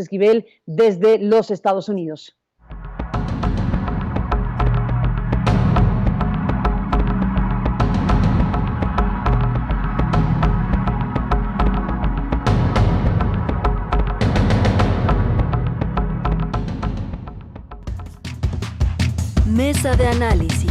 Esquivel desde los Estados Unidos. Mesa de análisis.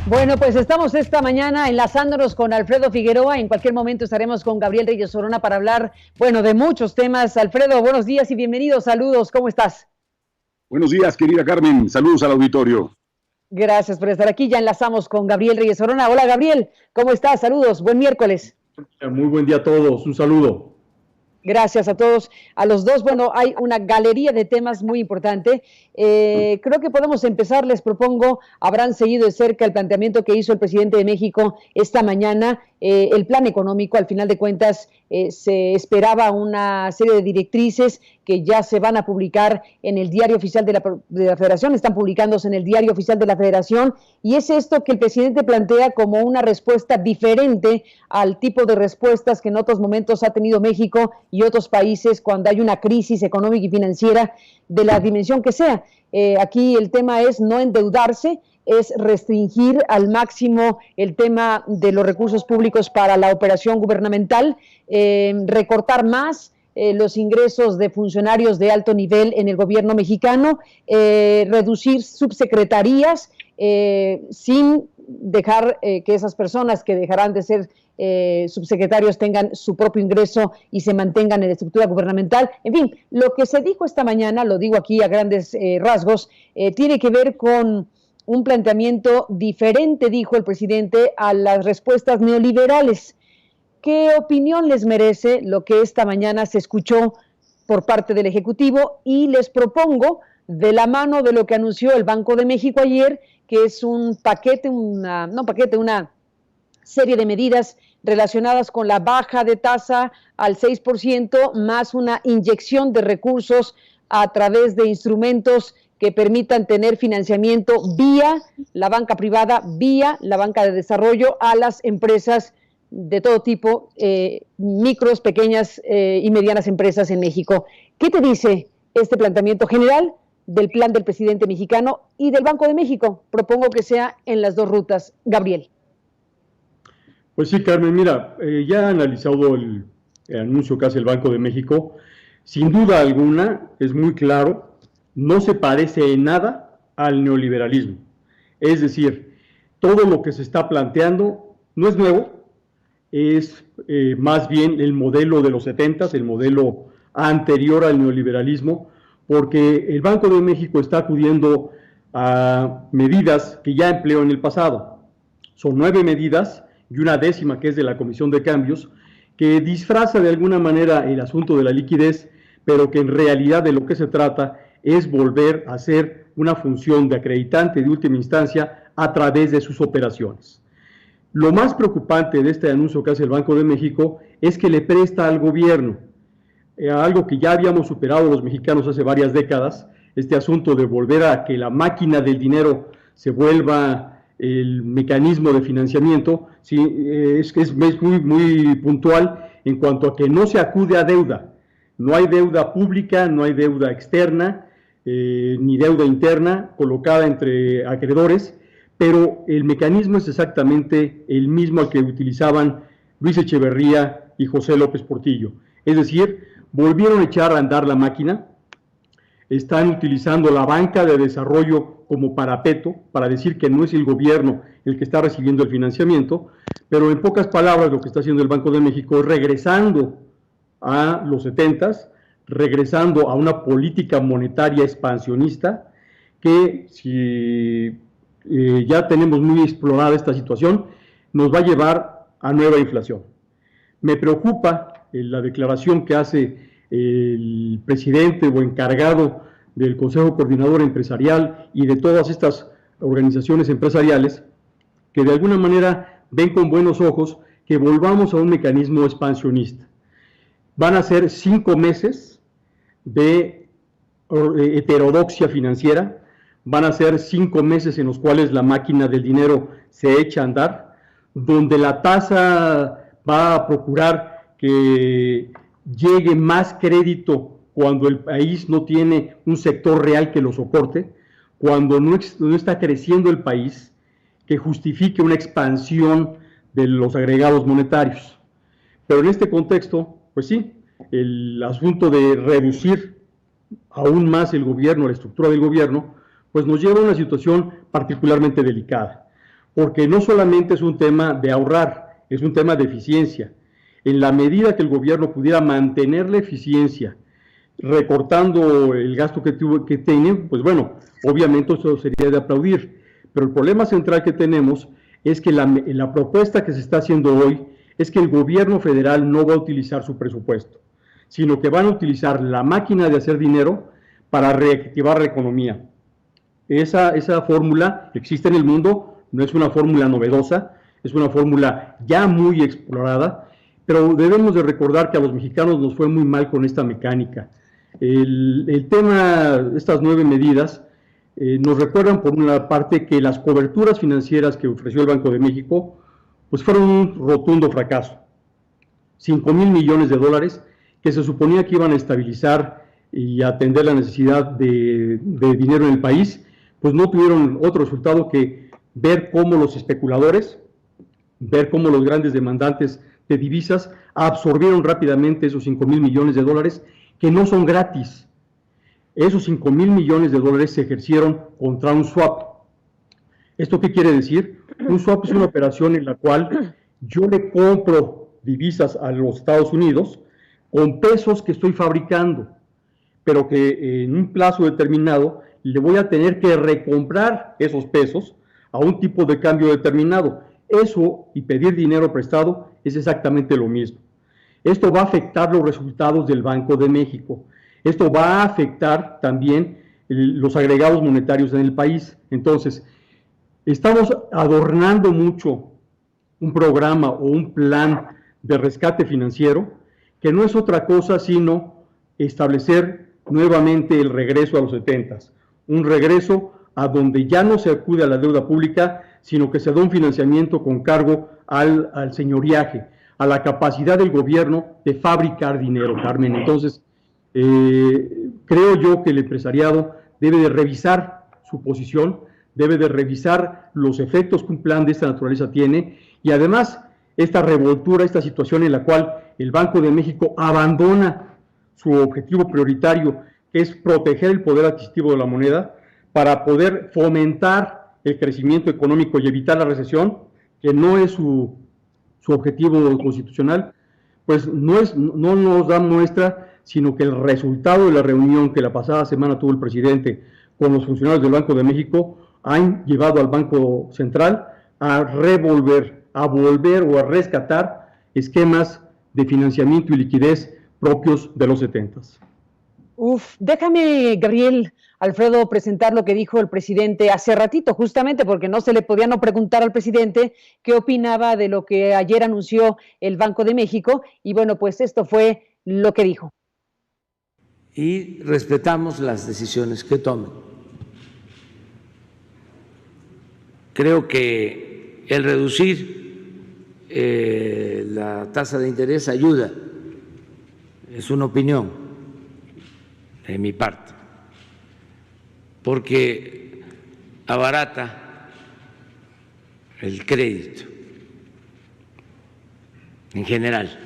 Bueno, pues estamos esta mañana enlazándonos con Alfredo Figueroa. En cualquier momento estaremos con Gabriel Reyes Orona para hablar, bueno, de muchos temas. Alfredo, buenos días y bienvenidos. Saludos, ¿cómo estás? Buenos días, querida Carmen. Saludos al auditorio. Gracias por estar aquí. Ya enlazamos con Gabriel Reyes Orona. Hola, Gabriel, ¿cómo estás? Saludos, buen miércoles. Muy buen día a todos, un saludo. Gracias a todos, a los dos. Bueno, hay una galería de temas muy importante. Creo que podemos empezar. Les propongo, habrán seguido de cerca el planteamiento que hizo el presidente de México esta mañana. El plan económico, al final de cuentas, se esperaba una serie de directrices que ya se van a publicar en el Diario Oficial de la Federación, están publicándose en el Diario Oficial de la Federación, y es esto que el presidente plantea como una respuesta diferente al tipo de respuestas que en otros momentos ha tenido México y otros países cuando hay una crisis económica y financiera de la dimensión que sea. Aquí el tema es no endeudarse, es restringir al máximo el tema de los recursos públicos para la operación gubernamental, recortar más los ingresos de funcionarios de alto nivel en el gobierno mexicano, reducir subsecretarías sin dejar que esas personas que dejarán de ser subsecretarios tengan su propio ingreso y se mantengan en la estructura gubernamental. En fin, lo que se dijo esta mañana, lo digo aquí a grandes rasgos, tiene que ver con un planteamiento diferente, dijo el presidente, a las respuestas neoliberales. ¿Qué opinión les merece lo que esta mañana se escuchó por parte del Ejecutivo? Y les propongo, de la mano de lo que anunció el Banco de México ayer, que es un paquete, una serie de medidas relacionadas con la baja de tasa al 6%, más una inyección de recursos a través de instrumentos que permitan tener financiamiento vía la banca privada, vía la banca de desarrollo a las empresas de todo tipo, micros, pequeñas y medianas empresas en México. ¿Qué te dice este planteamiento general del plan del presidente mexicano y del Banco de México? Propongo que sea en las dos rutas. Gabriel. Pues sí, Carmen, mira, ya analizado el anuncio que hace el Banco de México, sin duda alguna, es muy claro, no se parece en nada al neoliberalismo. Es decir, todo lo que se está planteando no es nuevo, es más bien el modelo de los 70s, el modelo anterior al neoliberalismo, porque el Banco de México está acudiendo a medidas que ya empleó en el pasado. Son 9 medidas y una décima que es de la Comisión de Cambios, que disfraza de alguna manera el asunto de la liquidez, pero que en realidad de lo que se trata es volver a hacer una función de acreditante de última instancia a través de sus operaciones. Lo más preocupante de este anuncio que hace el Banco de México es que le presta al gobierno, algo que ya habíamos superado los mexicanos hace varias décadas, este asunto de volver a que la máquina del dinero se vuelva el mecanismo de financiamiento, sí, es muy puntual en cuanto a que no se acude a deuda. No hay deuda pública, no hay deuda externa, ni deuda interna colocada entre acreedores, pero el mecanismo es exactamente el mismo al que utilizaban Luis Echeverría y José López Portillo. Es decir, volvieron a echar a andar la máquina, están utilizando la banca de desarrollo como parapeto para decir que no es el gobierno el que está recibiendo el financiamiento, pero en pocas palabras lo que está haciendo el Banco de México es regresando a los 70s, regresando a una política monetaria expansionista que si ya tenemos muy explorada esta situación, nos va a llevar a nueva inflación. Me preocupa la declaración que hace el presidente o encargado del Consejo Coordinador Empresarial y de todas estas organizaciones empresariales, que de alguna manera ven con buenos ojos que volvamos a un mecanismo expansionista. Van a ser 5 meses de heterodoxia financiera, van a ser 5 meses en los cuales la máquina del dinero se echa a andar, donde la tasa va a procurar que llegue más crédito cuando el país no tiene un sector real que lo soporte, cuando no está creciendo el país, que justifique una expansión de los agregados monetarios. Pero en este contexto, pues sí, el asunto de reducir aún más el gobierno, la estructura del gobierno, pues nos lleva a una situación particularmente delicada, porque no solamente es un tema de ahorrar, es un tema de eficiencia. En la medida que el gobierno pudiera mantener la eficiencia, recortando el gasto que tiene, pues bueno, obviamente eso sería de aplaudir. Pero el problema central que tenemos es que la propuesta que se está haciendo hoy es que el gobierno federal no va a utilizar su presupuesto, sino que van a utilizar la máquina de hacer dinero para reactivar la economía. Esa fórmula existe en el mundo, no es una fórmula novedosa, es una fórmula ya muy explorada, pero debemos de recordar que a los mexicanos nos fue muy mal con esta mecánica. El tema, estas 9 medidas, nos recuerdan por una parte que las coberturas financieras que ofreció el Banco de México pues fueron un rotundo fracaso. 5,000 millones de dólares que se suponía que iban a estabilizar y atender la necesidad de dinero en el país, pues no tuvieron otro resultado que ver cómo los especuladores, ver cómo los grandes demandantes de divisas absorbieron rápidamente esos 5,000 millones de dólares que no son gratis. Esos 5,000 millones de dólares se ejercieron contra un swap. ¿Esto qué quiere decir? Un swap es una operación en la cual yo le compro divisas a los Estados Unidos con pesos que estoy fabricando, pero que en un plazo determinado le voy a tener que recomprar esos pesos a un tipo de cambio determinado. Eso y pedir dinero prestado es exactamente lo mismo. Esto va a afectar los resultados del Banco de México. Esto va a afectar también los agregados monetarios en el país. Entonces, estamos adornando mucho un programa o un plan de rescate financiero que no es otra cosa sino establecer nuevamente el regreso a los 70s. Un regreso a donde ya no se acude a la deuda pública, sino que se da un financiamiento con cargo al señoriaje, a la capacidad del gobierno de fabricar dinero, Carmen. Entonces, creo yo que el empresariado debe de revisar su posición, debe de revisar los efectos que un plan de esta naturaleza tiene y además esta revoltura, esta situación en la cual el Banco de México abandona su objetivo prioritario, que es proteger el poder adquisitivo de la moneda para poder fomentar el crecimiento económico y evitar la recesión, que no es su objetivo constitucional, pues no nos da muestra, sino que el resultado de la reunión que la pasada semana tuvo el presidente con los funcionarios del Banco de México han llevado al Banco Central a volver o a rescatar esquemas de financiamiento y liquidez propios de los 70s. Déjame, Gabriel Alfredo, presentar lo que dijo el presidente hace ratito, justamente porque no se le podía no preguntar al presidente qué opinaba de lo que ayer anunció el Banco de México, y bueno, pues esto fue lo que dijo. Y respetamos las decisiones que tomen. Creo que el reducir la tasa de interés ayuda, es una opinión de mi parte, porque abarata el crédito en general.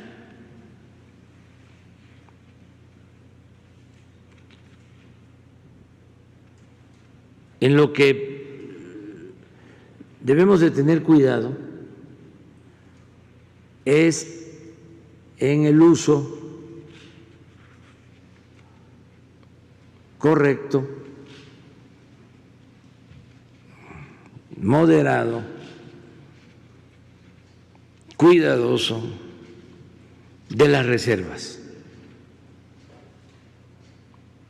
En lo que debemos de tener cuidado es en el uso correcto, moderado, cuidadoso de las reservas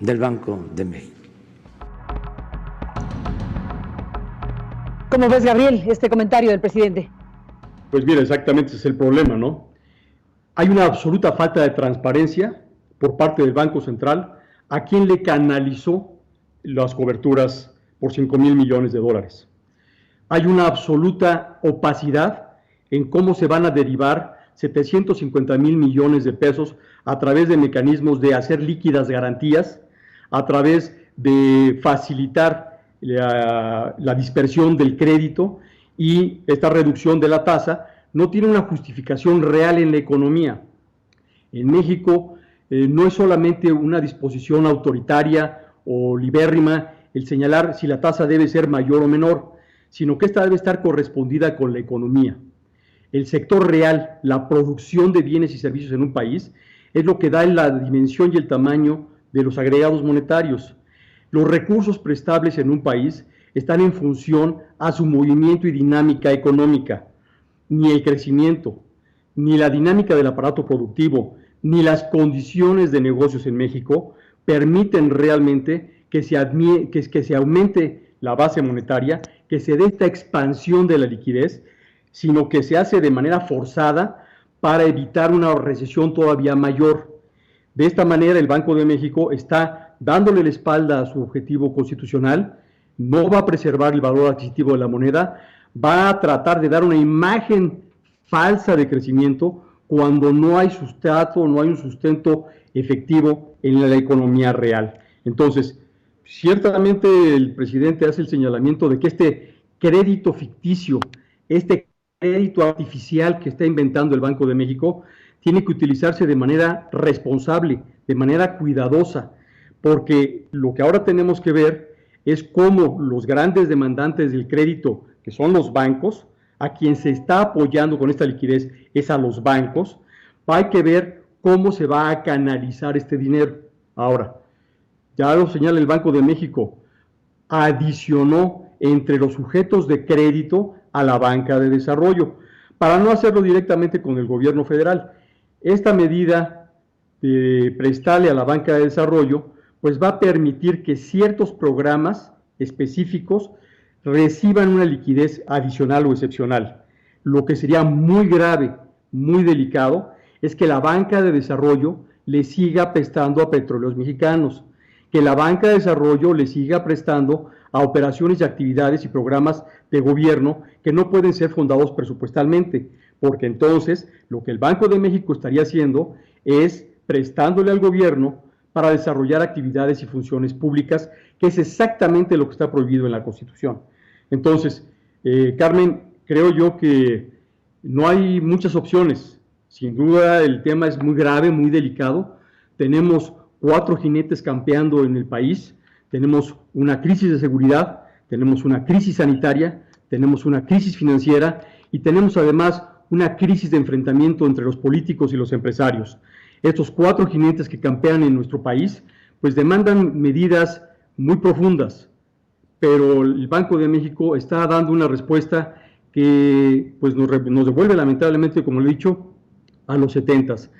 del Banco de México. ¿Cómo ves, Gabriel, este comentario del presidente? Pues mira, exactamente ese es el problema, ¿no? Hay una absoluta falta de transparencia por parte del Banco Central ¿a quién le canalizó las coberturas por 5,000 millones de dólares? Hay una absoluta opacidad en cómo se van a derivar 750,000 millones de pesos a través de mecanismos de hacer líquidas garantías, a través de facilitar la dispersión del crédito, y esta reducción de la tasa no tiene una justificación real en la economía. En México no es solamente una disposición autoritaria o libérrima el señalar si la tasa debe ser mayor o menor, sino que esta debe estar correspondida con la economía. El sector real, la producción de bienes y servicios en un país, es lo que da la dimensión y el tamaño de los agregados monetarios. Los recursos prestables en un país están en función a su movimiento y dinámica económica. Ni el crecimiento, ni la dinámica del aparato productivo, ni las condiciones de negocios en México permiten realmente que se aumente la base monetaria, que se dé esta expansión de la liquidez, sino que se hace de manera forzada para evitar una recesión todavía mayor. De esta manera, el Banco de México está dándole la espalda a su objetivo constitucional, no va a preservar el valor adquisitivo de la moneda, va a tratar de dar una imagen falsa de crecimiento cuando no hay sustrato, no hay un sustento efectivo en la economía real. Entonces, ciertamente el presidente hace el señalamiento de que este crédito ficticio, este crédito artificial que está inventando el Banco de México, tiene que utilizarse de manera responsable, de manera cuidadosa, porque lo que ahora tenemos que ver es cómo los grandes demandantes del crédito, que son los bancos, a quien se está apoyando con esta liquidez es a los bancos. Hay que ver cómo se va a canalizar este dinero. Ahora, ya lo señala el Banco de México, adicionó entre los sujetos de crédito a la banca de desarrollo, para no hacerlo directamente con el gobierno federal. Esta medida de prestarle a la banca de desarrollo, pues va a permitir que ciertos programas específicos reciban una liquidez adicional o excepcional. Lo que sería muy grave, muy delicado, es que la banca de desarrollo le siga prestando a Petróleos Mexicanos, que la banca de desarrollo le siga prestando a operaciones y actividades y programas de gobierno que no pueden ser fundados presupuestalmente, porque entonces lo que el Banco de México estaría haciendo es prestándole al gobierno para desarrollar actividades y funciones públicas, que es exactamente lo que está prohibido en la Constitución. Entonces, Carmen, creo yo que no hay muchas opciones. Sin duda el tema es muy grave, muy delicado. Tenemos 4 jinetes campeando en el país. Tenemos una crisis de seguridad, tenemos una crisis sanitaria, tenemos una crisis financiera y tenemos además una crisis de enfrentamiento entre los políticos y los empresarios. Estos 4 jinetes que campean en nuestro país, pues demandan medidas muy profundas, pero el Banco de México está dando una respuesta que pues nos devuelve lamentablemente, como lo he dicho, a los 70s.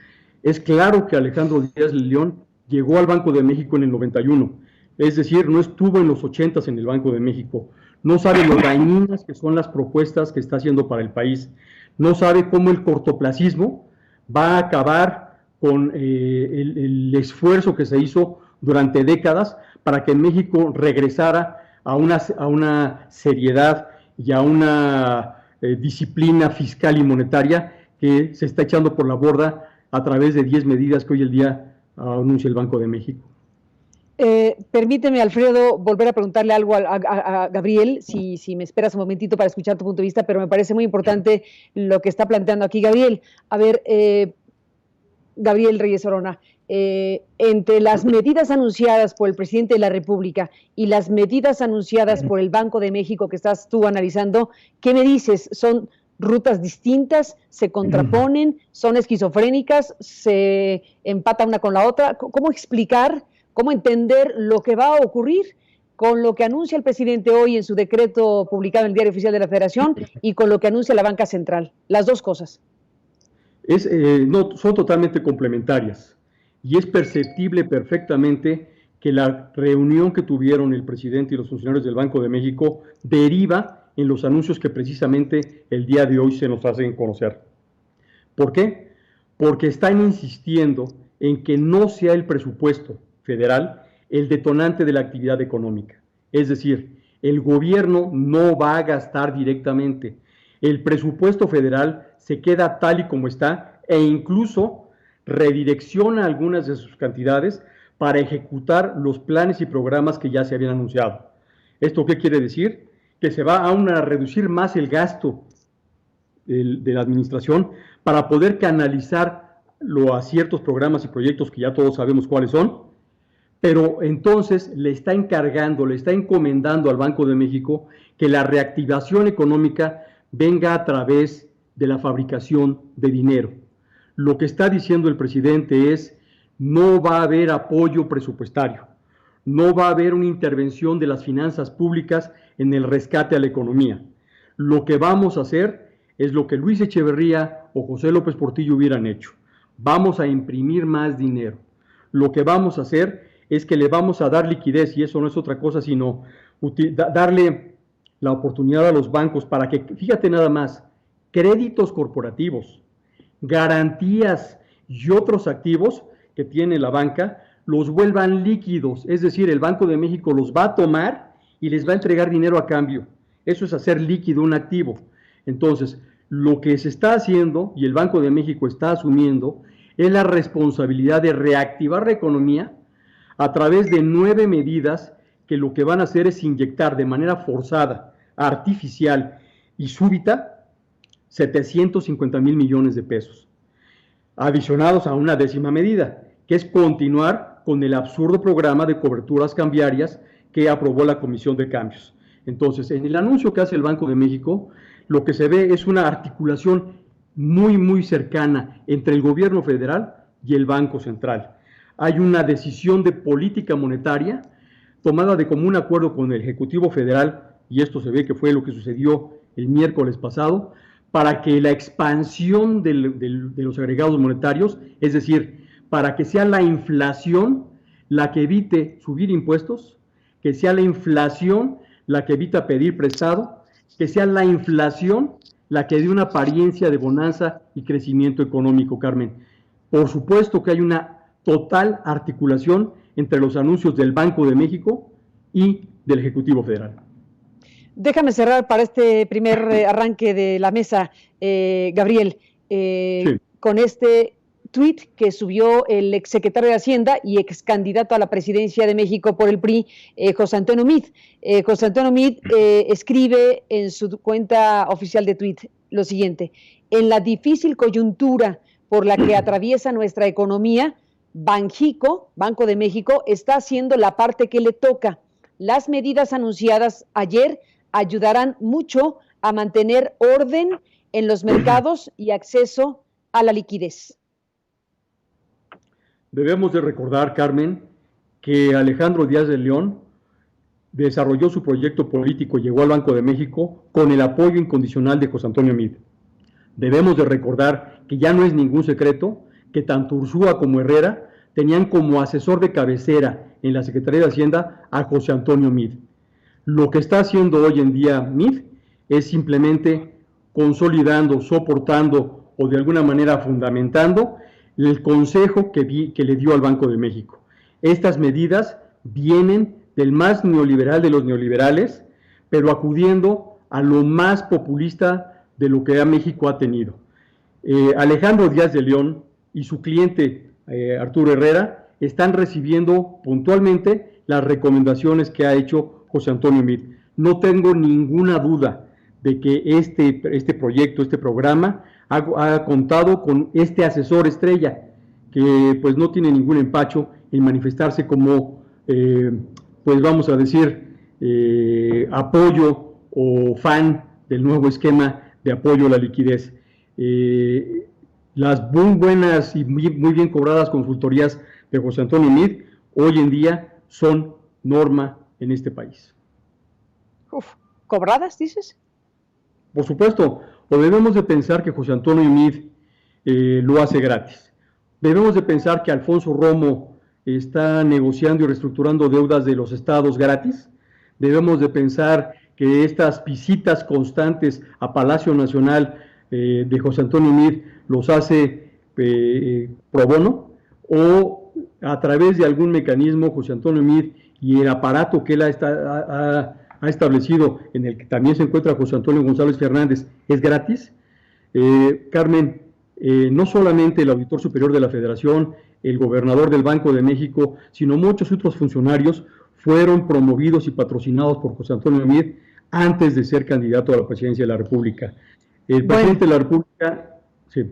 Es claro que Alejandro Díaz León llegó al Banco de México en el 91, es decir, no estuvo en los 80s en el Banco de México, no sabe lo dañinas que son las propuestas que está haciendo para el país, no sabe cómo el cortoplacismo va a acabar con el esfuerzo que se hizo durante décadas para que México regresara a una seriedad y a una disciplina fiscal y monetaria que se está echando por la borda a través de 10 medidas que hoy el día anuncia el Banco de México. Permíteme, Alfredo, volver a preguntarle algo a Gabriel, si me esperas un momentito para escuchar tu punto de vista, pero me parece muy importante lo que está planteando aquí Gabriel. A ver, Gabriel Reyes Orona, entre las medidas anunciadas por el presidente de la República y las medidas anunciadas por el Banco de México que estás tú analizando, ¿qué me dices? ¿Son rutas distintas? ¿Se contraponen? ¿Son esquizofrénicas? ¿Se empata una con la otra? ¿Cómo explicar, cómo entender lo que va a ocurrir con lo que anuncia el presidente hoy en su decreto publicado en el Diario Oficial de la Federación y con lo que anuncia la banca central? Las dos cosas. No, son totalmente complementarias y es perceptible perfectamente que la reunión que tuvieron el presidente y los funcionarios del Banco de México deriva en los anuncios que precisamente el día de hoy se nos hacen conocer. ¿Por qué? Porque están insistiendo en que no sea el presupuesto federal el detonante de la actividad económica. Es decir, el gobierno no va a gastar directamente. El presupuesto federal se queda tal y como está e incluso redirecciona algunas de sus cantidades para ejecutar los planes y programas que ya se habían anunciado. ¿Esto qué quiere decir? Que se va aún a reducir más el gasto de la administración para poder canalizar a ciertos programas y proyectos que ya todos sabemos cuáles son, pero entonces le está encargando, le está encomendando al Banco de México que la reactivación económica venga a través de la fabricación de dinero. Lo que está diciendo el presidente es: no va a haber apoyo presupuestario, no va a haber una intervención de las finanzas públicas en el rescate a la economía. Lo que vamos a hacer es lo que Luis Echeverría o José López Portillo hubieran hecho. Vamos a imprimir más dinero. Lo que vamos a hacer es que le vamos a dar liquidez, y eso no es otra cosa sino darle la oportunidad a los bancos para que, fíjate nada más, créditos corporativos, garantías y otros activos que tiene la banca los vuelvan líquidos. Es decir, el Banco de México los va a tomar y les va a entregar dinero a cambio. Eso es hacer líquido un activo. Entonces, lo que se está haciendo y el Banco de México está asumiendo es la responsabilidad de reactivar la economía a través de 9 medidas que lo que van a hacer es inyectar de manera forzada, artificial y súbita 750,000 millones de pesos, adicionados a una 10ª medida, que es continuar con el absurdo programa de coberturas cambiarias que aprobó la Comisión de Cambios. Entonces, en el anuncio que hace el Banco de México, lo que se ve es una articulación muy cercana entre el gobierno federal y el Banco Central. Hay una decisión de política monetaria tomada de común acuerdo con el Ejecutivo Federal, y esto se ve que fue lo que sucedió el miércoles pasado, para que la expansión de los agregados monetarios, es decir, para que sea la inflación la que evite subir impuestos, que sea la inflación la que evita pedir prestado, que sea la inflación la que dé una apariencia de bonanza y crecimiento económico, Carmen. Por supuesto que hay una total articulación entre los anuncios del Banco de México y del Ejecutivo Federal. Déjame cerrar para este primer arranque de la mesa, Gabriel, Sí. con este tuit que subió el exsecretario de Hacienda y ex candidato a la presidencia de México por el PRI, José Antonio Meade. José Antonio Meade escribe en su cuenta oficial de tuit lo siguiente: en la difícil coyuntura por la que atraviesa nuestra economía, Banjico, Banco de México, está haciendo la parte que le toca. Las medidas anunciadas ayer ayudarán mucho a mantener orden en los mercados y acceso a la liquidez. Debemos de recordar, Carmen, que Alejandro Díaz de León desarrolló su proyecto político y llegó al Banco de México con el apoyo incondicional de José Antonio Meade. Debemos de recordar que ya no es ningún secreto que tanto Ursúa como Herrera tenían como asesor de cabecera en la Secretaría de Hacienda a José Antonio Meade. Lo que está haciendo hoy en día Meade es simplemente consolidando, soportando o de alguna manera fundamentando el consejo que le dio al Banco de México. Estas medidas vienen del más neoliberal de los neoliberales, pero acudiendo a lo más populista de lo que México ha tenido. Alejandro Díaz de León y su cliente Arturo Herrera están recibiendo puntualmente las recomendaciones que ha hecho José Antonio Meade. No tengo ninguna duda de que este proyecto, este programa, ha contado con este asesor estrella, que pues no tiene ningún empacho en manifestarse como, pues vamos a decir, apoyo o fan del nuevo esquema de apoyo a la liquidez. Las muy buenas y muy bien cobradas consultorías de José Antonio Meade hoy en día son norma en este país. ¿Cobradas, dices? Por supuesto, o debemos de pensar que José Antonio Meade lo hace gratis. Debemos de pensar que Alfonso Romo está negociando y reestructurando deudas de los estados gratis. Debemos de pensar que estas visitas constantes a Palacio Nacional de José Antonio Meade los hace pro bono, o a través de algún mecanismo, José Antonio Meade y el aparato que él ha establecido, en el que también se encuentra José Antonio González Fernández, es gratis. Carmen, no solamente el Auditor Superior de la Federación, el gobernador del Banco de México, sino muchos otros funcionarios fueron promovidos y patrocinados por José Antonio Meade antes de ser candidato a la presidencia de la República. El presidente de la República, sí.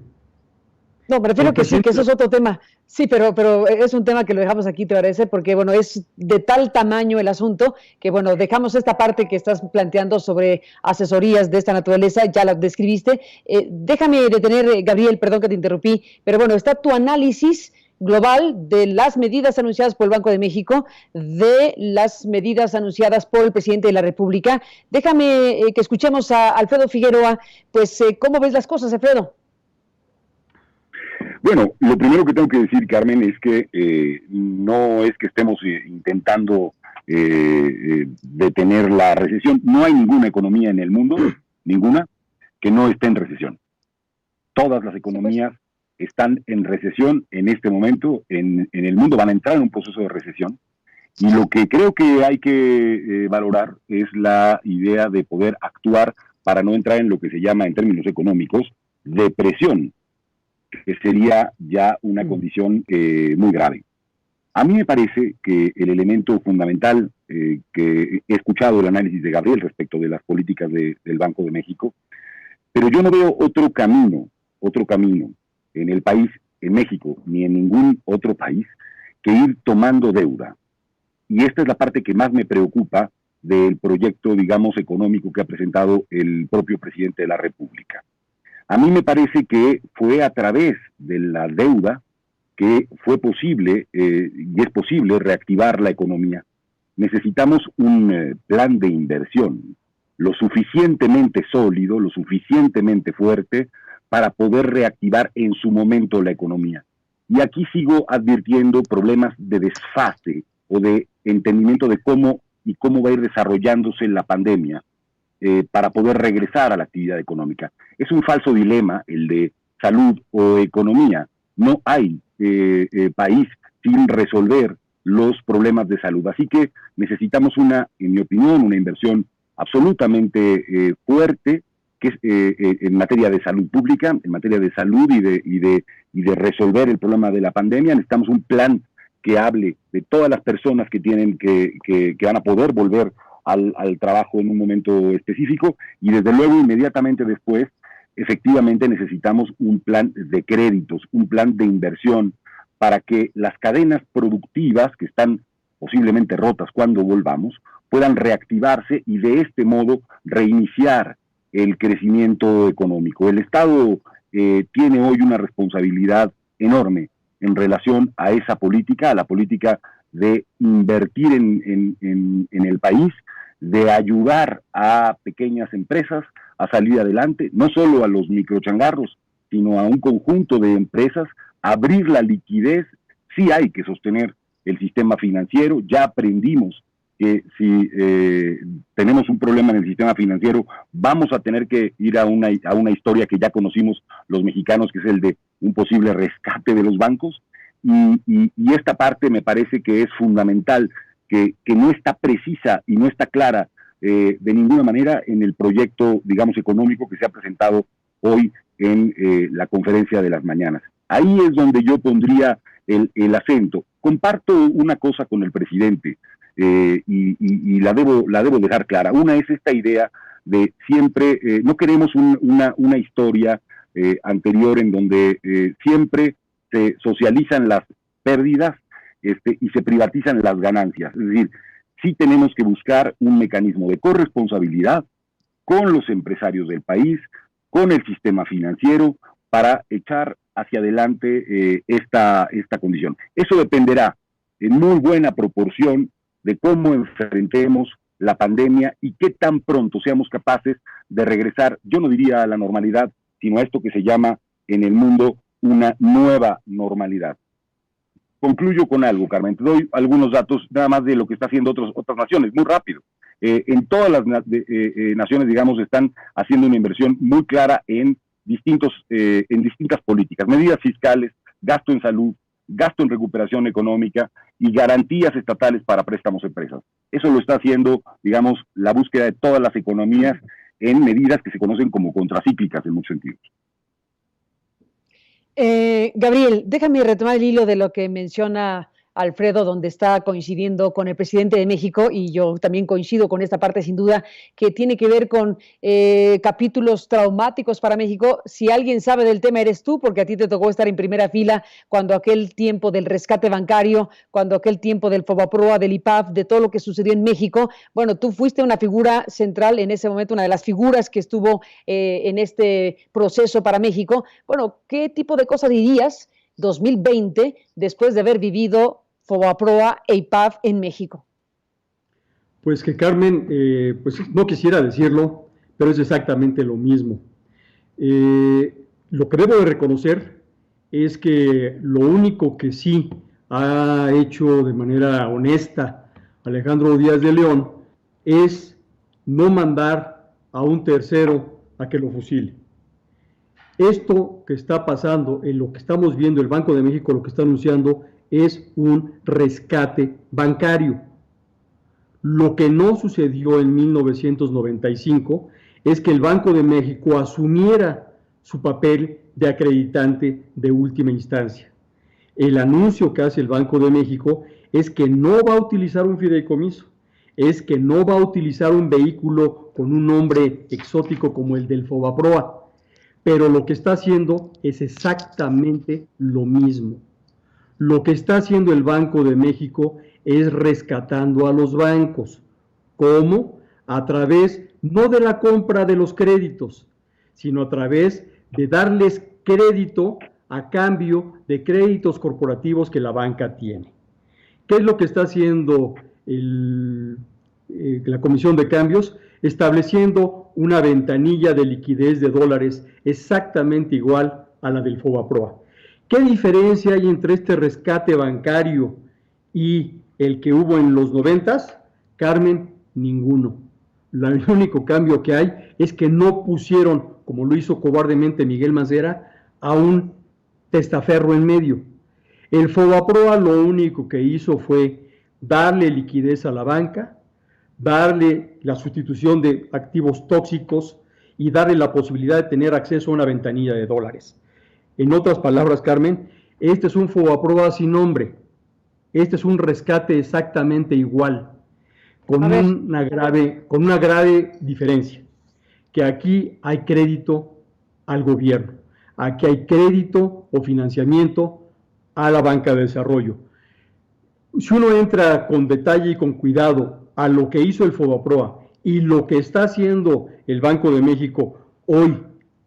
No, me refiero que sí, que eso es otro tema. Sí, pero es un tema que lo dejamos aquí, te parece, porque, bueno, es de tal tamaño el asunto que, bueno, dejamos esta parte que estás planteando sobre asesorías de esta naturaleza, ya la describiste. Déjame detener, Gabriel, perdón que te interrumpí, pero bueno, está tu análisis global de las medidas anunciadas por el Banco de México, de las medidas anunciadas por el presidente de la República. Déjame que escuchemos a Alfredo Figueroa, pues, ¿cómo ves las cosas, Alfredo? Bueno, lo primero que tengo que decir, Carmen, es que no es que estemos intentando detener la recesión. No hay ninguna economía en el mundo, ninguna, que no esté en recesión. Todas las economías están en recesión en este momento, en el mundo van a entrar en un proceso de recesión. Y lo que creo que hay que valorar es la idea de poder actuar para no entrar en lo que se llama, en términos económicos, depresión, que sería ya una condición muy grave. A mí me parece que el elemento fundamental que he escuchado el análisis de Gabriel respecto de las políticas del Banco de México, pero yo no veo otro camino en el país, en México, ni en ningún otro país, que ir tomando deuda. Y esta es la parte que más me preocupa del proyecto, digamos, económico que ha presentado el propio presidente de la República. A mí me parece que fue a través de la deuda que fue posible, y es posible, reactivar la economía. Necesitamos un plan de inversión lo suficientemente sólido, lo suficientemente fuerte para poder reactivar en su momento la economía. Y aquí sigo advirtiendo problemas de desfase o de entendimiento de cómo va a ir desarrollándose la pandemia para poder regresar a la actividad económica. Es un falso dilema el de salud o economía. No hay país sin resolver los problemas de salud. Así que necesitamos en mi opinión, una inversión absolutamente fuerte que es en materia de salud pública, en materia de salud y de resolver el problema de la pandemia. Necesitamos un plan que hable de todas las personas que tienen que van a poder volver al trabajo en un momento específico, y desde luego inmediatamente después efectivamente necesitamos un plan de créditos, un plan de inversión para que las cadenas productivas que están posiblemente rotas cuando volvamos puedan reactivarse y de este modo reiniciar el crecimiento económico. El Estado tiene hoy una responsabilidad enorme en relación a esa política, a la política de invertir en el país, de ayudar a pequeñas empresas a salir adelante, no solo a los microchangarros, sino a un conjunto de empresas, abrir la liquidez. Sí hay que sostener el sistema financiero, ya aprendimos que si tenemos un problema en el sistema financiero, vamos a tener que ir a una historia que ya conocimos los mexicanos, que es el de un posible rescate de los bancos, y esta parte me parece que es fundamental, que no está precisa y no está clara de ninguna manera en el proyecto, digamos, económico que se ha presentado hoy en la conferencia de las mañanas. Ahí es donde yo pondría el acento. Comparto una cosa con el presidente, y la debo dejar clara. Una es esta idea de siempre, no queremos una historia anterior en donde siempre se socializan las pérdidas y se privatizan las ganancias. Es decir, sí tenemos que buscar un mecanismo de corresponsabilidad con los empresarios del país, con el sistema financiero, para echar hacia adelante esta condición. Eso dependerá en muy buena proporción de cómo enfrentemos la pandemia y qué tan pronto seamos capaces de regresar, yo no diría a la normalidad, sino a esto que se llama en el mundo una nueva normalidad. Concluyo con algo, Carmen. Te doy algunos datos nada más de lo que está haciendo otras naciones, muy rápido. En todas las naciones, digamos, están haciendo una inversión muy clara en distintas políticas, medidas fiscales, gasto en salud, gasto en recuperación económica y garantías estatales para préstamos a empresas. Eso lo está haciendo, digamos, la búsqueda de todas las economías en medidas que se conocen como contracíclicas en muchos sentidos. Gabriel, déjame retomar el hilo de lo que menciona Alfredo, donde está coincidiendo con el presidente de México, y yo también coincido con esta parte, sin duda, que tiene que ver con capítulos traumáticos para México. Si alguien sabe del tema, eres tú, porque a ti te tocó estar en primera fila cuando aquel tiempo del rescate bancario, cuando aquel tiempo del Fobaproa, del IPAF, de todo lo que sucedió en México. Bueno, tú fuiste una figura central en ese momento, una de las figuras que estuvo en este proceso para México. Bueno, ¿qué tipo de cosas dirías 2020 después de haber vivido Fobaproa e IPAF en México? Pues que Carmen, pues no quisiera decirlo, pero es exactamente lo mismo. Lo que debo de reconocer es que lo único que sí ha hecho de manera honesta Alejandro Díaz de León es no mandar a un tercero a que lo fusile. Esto que está pasando, en lo que estamos viendo, el Banco de México lo que está anunciando es un rescate bancario. Lo que no sucedió en 1995 es que el Banco de México asumiera su papel de acreditante de última instancia. El anuncio que hace el Banco de México es que no va a utilizar un fideicomiso, es que no va a utilizar un vehículo con un nombre exótico como el del Fobaproa, pero lo que está haciendo es exactamente lo mismo. Lo que está haciendo el Banco de México es rescatando a los bancos. ¿Cómo? A través no de la compra de los créditos, sino a través de darles crédito a cambio de créditos corporativos que la banca tiene. ¿Qué es lo que está haciendo la Comisión de Cambios? Estableciendo una ventanilla de liquidez de dólares exactamente igual a la del Fobaproa. ¿Qué diferencia hay entre este rescate bancario y el que hubo en los 90s? Carmen, ninguno. El único cambio que hay es que no pusieron, como lo hizo cobardemente Miguel Mancera, a un testaferro en medio. El Fobaproa lo único que hizo fue darle liquidez a la banca, darle la sustitución de activos tóxicos y darle la posibilidad de tener acceso a una ventanilla de dólares. En otras palabras, Carmen, este es un Fobaproa sin nombre. Este es un rescate exactamente igual, con una grave diferencia, que aquí hay crédito al gobierno, aquí hay crédito o financiamiento a la banca de desarrollo. Si uno entra con detalle y con cuidado a lo que hizo el Fobaproa y lo que está haciendo el Banco de México hoy,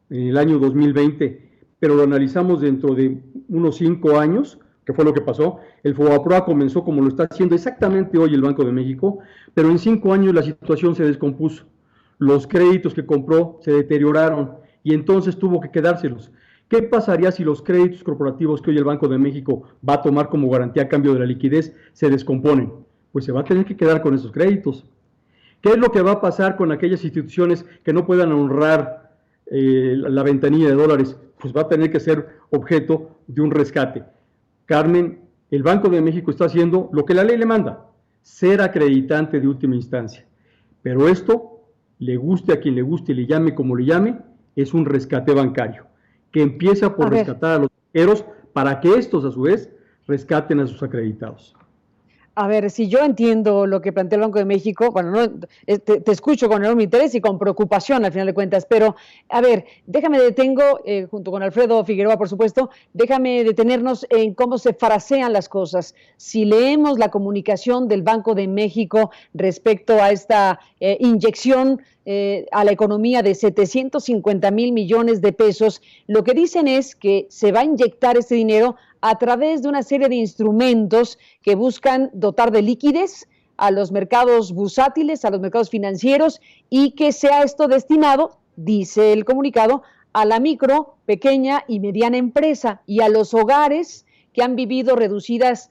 en el año 2020, pero lo analizamos dentro de unos 5 años, que fue lo que pasó, el Fobaproa comenzó como lo está haciendo exactamente hoy el Banco de México, pero en 5 años la situación se descompuso. Los créditos que compró se deterioraron y entonces tuvo que quedárselos. ¿Qué pasaría si los créditos corporativos que hoy el Banco de México va a tomar como garantía a cambio de la liquidez se descomponen? Pues se va a tener que quedar con esos créditos. ¿Qué es lo que va a pasar con aquellas instituciones que no puedan honrar la ventanilla de dólares? Pues va a tener que ser objeto de un rescate. Carmen, el Banco de México está haciendo lo que la ley le manda, ser acreditante de última instancia. Pero esto, le guste a quien le guste y le llame como le llame, es un rescate bancario, que empieza por rescatar a los banqueros para que estos, a su vez, rescaten a sus acreditados. A ver, si yo entiendo lo que plantea el Banco de México, bueno, te escucho con enorme interés y con preocupación al final de cuentas, pero a ver, déjame junto con Alfredo Figueroa, por supuesto, déjame detenernos en cómo se frasean las cosas. Si leemos la comunicación del Banco de México respecto a esta inyección a la economía de 750,000 millones de pesos, lo que dicen es que se va a inyectar este dinero a través de una serie de instrumentos que buscan dotar de liquidez a los mercados bursátiles, a los mercados financieros, y que sea esto destinado, dice el comunicado, a la micro, pequeña y mediana empresa y a los hogares que han visto reducidas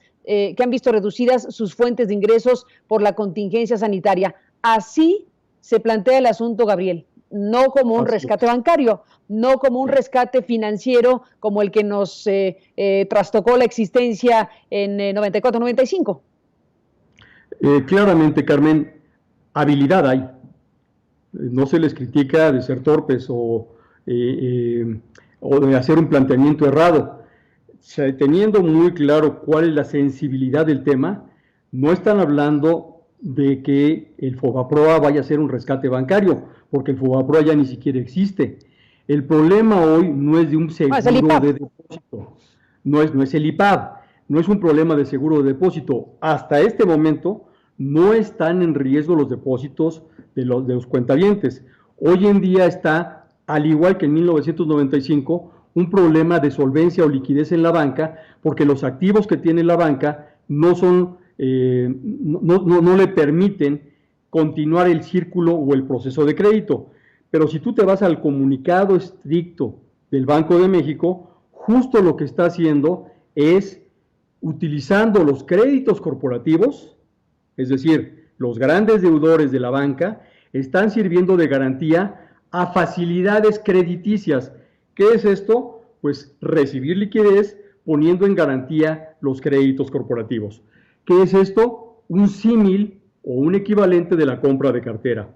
sus fuentes de ingresos por la contingencia sanitaria. Así se plantea el asunto, Gabriel. no como un rescate bancario, no como un rescate financiero como el que nos trastocó la existencia en 94-95. Claramente, Carmen, habilidad hay. No se les critica de ser torpes o de hacer un planteamiento errado. O sea, teniendo muy claro cuál es la sensibilidad del tema, no están hablando de que el FOBAPROA vaya a ser un rescate bancario, porque el FOBAPROA ya ni siquiera existe. El problema hoy no es de un seguro de depósito, no es el IPAB, no es un problema de seguro de depósito. Hasta este momento no están en riesgo los depósitos de los cuentavientes. Hoy en día está, al igual que en 1995, un problema de solvencia o liquidez en la banca, porque los activos que tiene la banca no son, no le permiten continuar el círculo o el proceso de crédito. Pero si tú te vas al comunicado estricto del Banco de México, justo lo que está haciendo es utilizando los créditos corporativos, es decir, los grandes deudores de la banca, están sirviendo de garantía a facilidades crediticias. ¿Qué es esto? Pues recibir liquidez poniendo en garantía los créditos corporativos. ¿Qué es esto? Un símil o un equivalente de la compra de cartera.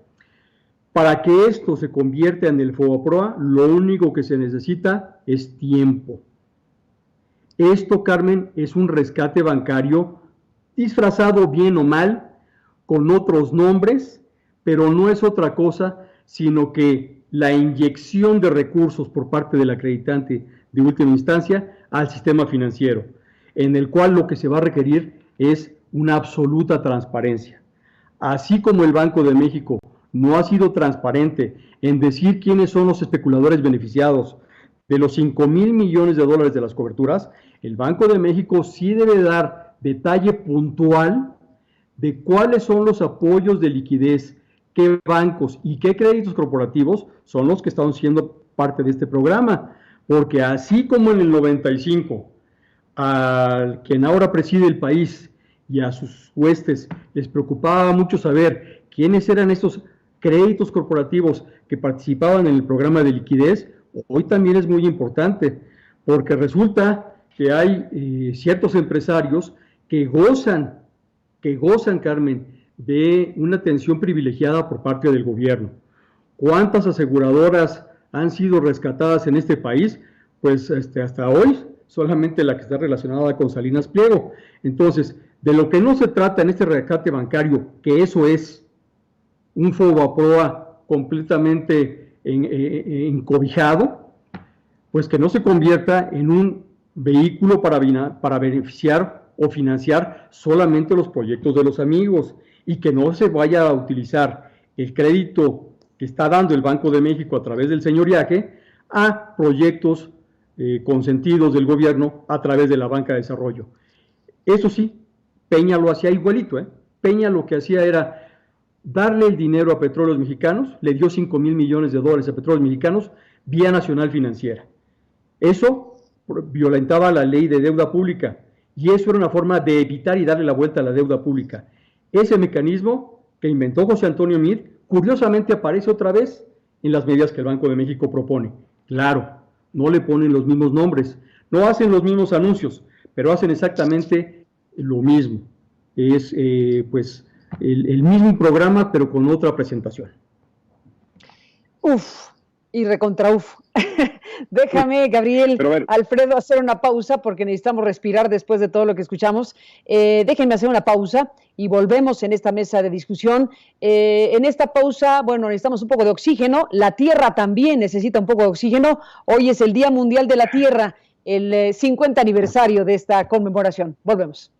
Para que esto se convierta en el FOBAPROA, lo único que se necesita es tiempo. Esto, Carmen, es un rescate bancario disfrazado bien o mal, con otros nombres, pero no es otra cosa sino que la inyección de recursos por parte del acreditante de última instancia al sistema financiero, en el cual lo que se va a requerir es una absoluta transparencia. Así como el Banco de México no ha sido transparente en decir quiénes son los especuladores beneficiados de los 5,000 millones de dólares de las coberturas, el Banco de México sí debe dar detalle puntual de cuáles son los apoyos de liquidez, qué bancos y qué créditos corporativos son los que están siendo parte de este programa, porque así como en el 95, a quien ahora preside el país y a sus huestes les preocupaba mucho saber quiénes eran estos créditos corporativos que participaban en el programa de liquidez, hoy también es muy importante, porque resulta que hay ciertos empresarios que gozan, Carmen, de una atención privilegiada por parte del gobierno. ¿Cuántas aseguradoras han sido rescatadas en este país? Pues hasta hoy, solamente la que está relacionada con Salinas Pliego. Entonces, de lo que no se trata en este rescate bancario, que eso es un FOBAPROA completamente encobijado, pues que no se convierta en un vehículo para beneficiar o financiar solamente los proyectos de los amigos, y que no se vaya a utilizar el crédito que está dando el Banco de México a través del señoriaje a proyectos consentidos del gobierno a través de la banca de desarrollo. Eso sí, Peña lo hacía igualito, Peña lo que hacía era darle el dinero a Petróleos Mexicanos, le dio 5,000 millones de dólares a Petróleos Mexicanos vía Nacional Financiera. Eso violentaba la ley de deuda pública, y eso era una forma de evitar y darle la vuelta a la deuda pública. Ese mecanismo que inventó José Antonio Meade, curiosamente aparece otra vez en las medidas que el Banco de México propone. Claro, no le ponen los mismos nombres, no hacen los mismos anuncios, pero hacen exactamente lo mismo. Es pues el mismo programa, pero con otra presentación. Uf, y recontra uf. Déjame, Gabriel, Alfredo, hacer una pausa porque necesitamos respirar después de todo lo que escuchamos. Déjenme hacer una pausa y volvemos en esta mesa de discusión. En esta pausa, bueno, necesitamos un poco de oxígeno. La Tierra también necesita un poco de oxígeno. Hoy es el Día Mundial de la Tierra, el 50 aniversario de esta conmemoración. Volvemos.